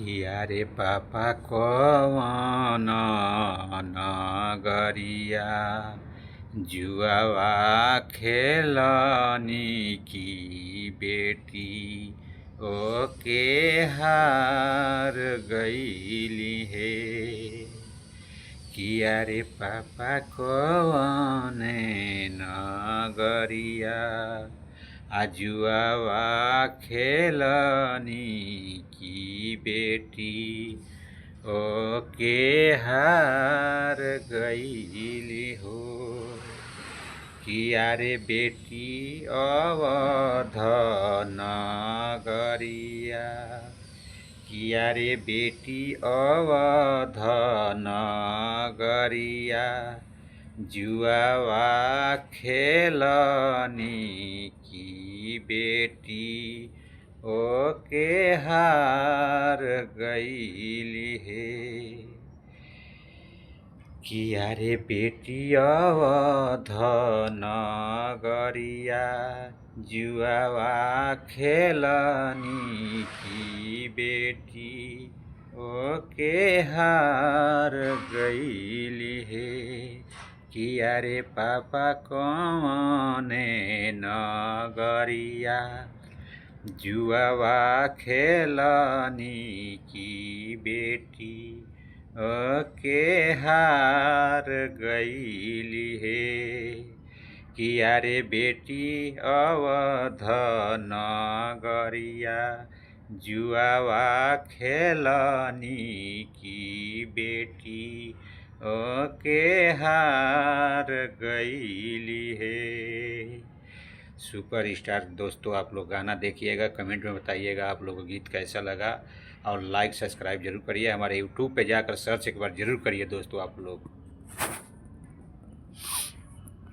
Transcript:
किया रे पापा कवन नगरिया जुआवा खेलनी की बेटी ओके हार गईली हे। किया रे पापा कवन नगरिया जुआवा खेलनी की बेटी ओके हार गईली हो। किया रे बेटी अवध नगरिया किया रे बेटी अवध नगरिया जुआवा खेलनी की बेटी ओके हार गईली हे। किया रे बेटी अवध नगरिया जुआवा खेलनी की बेटी ओके हार गईली हे। किया रे पापा कवने नगरिया जुआवा खेलनी की बेटी ओके हार गईली हे। किया रे बेटी अवध नगरिया जुआवा खेलनी की बेटी ओके हार गईली है। सुपर स्टार दोस्तों, आप लोग गाना देखिएगा, कमेंट में बताइएगा आप लोगों को गीत कैसा लगा और लाइक सब्सक्राइब जरूर करिए। हमारे यूट्यूब पे जाकर सर्च एक बार जरूर करिए दोस्तों आप लोग।